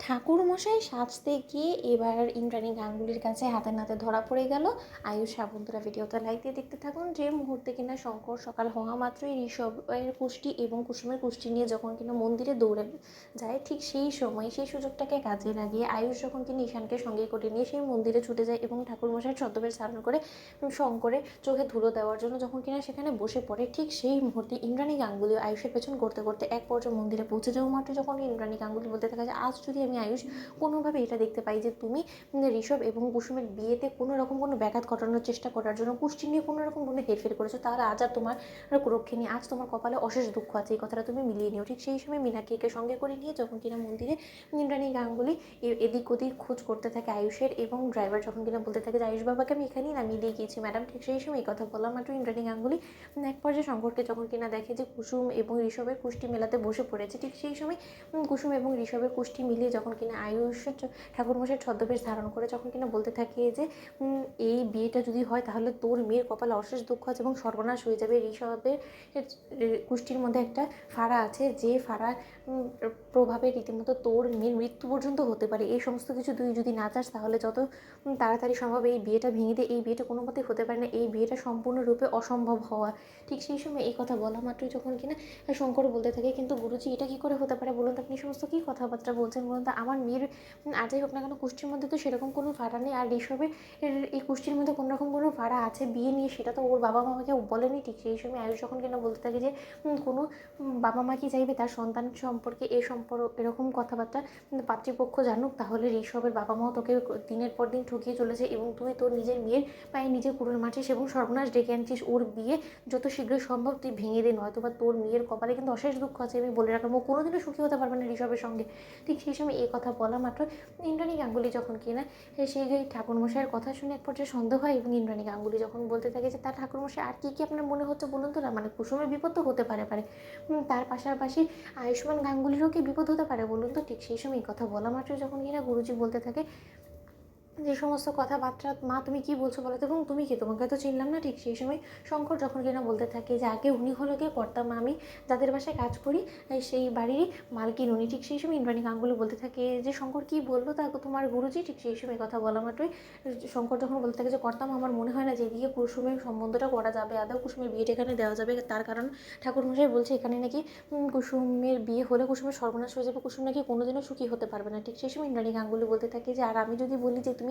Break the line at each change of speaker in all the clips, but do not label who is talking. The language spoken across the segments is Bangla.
ঠাকুরমশাই সাজতে গিয়ে এবার ইন্দ্রাণী গাঙ্গুলির কাছে হাতে নাতে ধরা পড়ে গেল। আয়ুষ বন্ধুরা ভিডিওটা লাইক দিয়ে দেখতে থাকুন। যে মুহূর্তে কিনা শঙ্কর সকাল হওয়া মাত্রই ঋষভের কুষ্টি এবং কুসুমের কুষ্টি নিয়ে যখন কিনা মন্দিরে দৌড়ে যায়, ঠিক সেই সময় সেই সুযোগটাকে কাজে লাগিয়ে আয়ুষ যখন কিনা ঈশানকে সঙ্গে করে নিয়ে সেই মন্দিরে ছুটে যায় এবং ঠাকুরমশাই ছদ্মবেশ ধারণ করে শঙ্করে চোখে ধুলো দেওয়ার জন্য যখন কিনা সেখানে বসে পড়ে, ঠিক সেই মুহূর্তে ইন্দ্রাণী গাঙ্গুলি আয়ুষের পেছন করতে করতে এক পর্যায়ে মন্দিরে পৌঁছে যাওয়া মাত্র যখন ইন্দ্রাণী গাঙ্গুলি বলতে থাকা যায়, আজ যদি আমি আয়ুষ কোনোভাবে এটা দেখতে পাই যে তুমি ঋষভ এবং কুসুমের বিয়েতে কোনো রকম কোনো ব্যাঘাত ঘটানোর চেষ্টা করার জন্য কুষ্টি নিয়ে কোনো রকম কোনো হেরফের করেছো, তাহলে আজ আর তোমার রক্ষে নিয়ে আজ তোমার কপালে অশেষ দুঃখ আছে, এই কথাটা তুমি মিলিয়ে নিও। ঠিক সেই সময় মীনাক্ষীকে সঙ্গে করে নিয়ে যখন কিনা মন্দিরে ইন্দ্রাণী গাঙ্গুলি এদিক ওদিক খোঁজ করতে থাকে আয়ুষের, এবং ড্রাইভার যখন কিনা বলতে থাকে যে আয়ুষ বাবাকে আমি এখানেই নামিয়ে দিয়ে গিয়েছি ম্যাডাম, ঠিক সেই সময় এই কথা বলা মাত্র ইন্দ্রাণী গাঙ্গুলি এক পর্যায়ে শঙ্করকে যখন কিনা দেখে যে কুসুম এবং ঋষভের কুষ্টি মেলাতে বসে পড়েছে, ঠিক সেই সময় কুসুম এবং ঋষভের কুষ্টি মিলিয়ে যখন কিনা আয়ুষ ঠাকুরমশাই ছদ্মবেশ ধারণ করে যখন কিনা বলতে থাকে যে এই বিয়েটা যদি হয় তাহলে তোর মেয়ের কপালে অশেষ দুঃখ আছে এবং সর্বনাশ হয়ে যাবে। ঋষভের কুষ্টির মধ্যে একটা ফাড়া আছে, যে ফাড়ার প্রভাবে রীতিমতো তোর মেয়ের মৃত্যু পর্যন্ত হতে পারে। এই সমস্ত কিছু তুই যদি না চাস তাহলে যত তাড়াতাড়ি সম্ভব এই বিয়েটা ভেঙে দিয়ে, এই বিয়েটা কোনো মতেই হতে পারে না, এই বিয়েটা সম্পূর্ণরূপে অসম্ভব হওয়া। ঠিক সেই সময় এই কথা বলা মাত্রই যখন কিনা শঙ্কর বলতে থাকে, কিন্তু গুরুজি এটা কী করে হতে পারে বলুন তো, আপনি সমস্ত কী কথাবার্তা বলছেন বলুন তো, আমার মেয়ের আর যাই হোক না কেন কুষ্টির মধ্যে তো সেরকম কোনো ফাড়া নেই, আর ঋষভের এই কুষ্টির মধ্যে কোনো রকম কোনো ফাড়া আছে বিয়ে নিয়ে, সেটা তো ওর বাবা মাকে বলেনি। ঠিক সেই সময় আয়ুষ যখন কিনা বলতে থাকে যে কোনো বাবা মা কি চাইবে তার সন্তান সম্পর্কে এরকম কথাবার্তা পাত্রীপক্ষ জানুক, তাহলে ঋষভের বাবা মাও তোকে দিনের পর দিন ঠকিয়ে চলেছে এবং তুই তোর নিজের মেয়ের পায়ে নিজে কুড়ুল মারছিস এবং সর্বনাশ ডেকে আনছিস। ওর বিয়ে যত শীঘ্রই সম্ভব তুই ভেঙে দে, নয়তো বা তোর মেয়ের কপালে কিন্তু অশেষ দুঃখ আছে, আমি বলে রাখলাম, ও কোনোদিনও সুখী হতে পারবে না ঋষভের সঙ্গে। ঠিক সেই সময় এই কথা বলা মাত্র ইন্দ্রাণী গাঙ্গুলি যখন কিনা সেই ঠাকুরমশাইয়ের কথা শুনে এক পর্যায়ে সন্দেহ হয়, এবং ইন্দ্রাণী গাঙ্গুলি যখন বলতে থাকে যে তার ঠাকুরমশাই আর কী কী আপনার মনে হচ্ছে বলুন তো না, মানে কুসুমের বিপদ তো হতে পারে তার পাশাপাশি আয়ুষ্মান গাঙ্গুলিরও কি বিপদ হতে পারে বলুন তো। ঠিক সেই সময় এই কথা বলা মাত্র যখন কিনা গুরুজি বলতে থাকে যে সমস্ত কথাবার্তা মা তুমি কি বলছো বলো তো, এবং তুমি কি, তোমাকে তো চিনলাম না। ঠিক সেই সময় শঙ্কর যখন কিনা বলতে থাকে যে আগে উনি হলো গিয়ে কর্তা, মা আমি যাদের বাসায় কাজ করি সেই বাড়ির মালকিন উনি। ঠিক সেই সময় ইন্দ্রাণী গাঙ্গুলি বলতে থাকে যে শঙ্কর কি বললো তা তোমার গুরুজি। ঠিক সেই সময় কথা বলা মাত্রই শঙ্কর যখন বলতে থাকে যে কর্তাম আমার মনে হয় না যে এদিকে কুসুমের সম্বন্ধটা করা যাবে, আদৌ কুসুমের বিয়েটা এখানে দেওয়া যাবে, তার কারণ ঠাকুরমশাই বলছে এখানে নাকি কুসুমের বিয়ে হলে কুসুমের সর্বনাশ হয়ে যাবে, কুসুম নাকি কোনোদিনও সুখী হতে পারবে না। ঠিক সেই সময় ইন্দ্রাণী গাঙ্গুলি বলতে থাকে যে আর আমি যদি বলি যে তুমি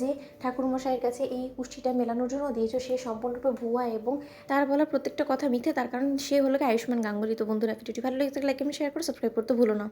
যে ঠাকুরমশাইয়ের কাছে এই কুষ্ঠিটা মেলানোর জন্য দিয়েছো সে সম্পূর্ণরূপে ভুয়া এবং তার বলা প্রত্যেকটা কথা মিথ্যে, তার কারণ সে হলো আয়ুষ্মান গাঙ্গুলি। তো বন্ধুরা ভিডিওটি ভালো লেগে থাকলে লাইক এবং শেয়ার করে সাবস্ক্রাইব করতে ভুলো না।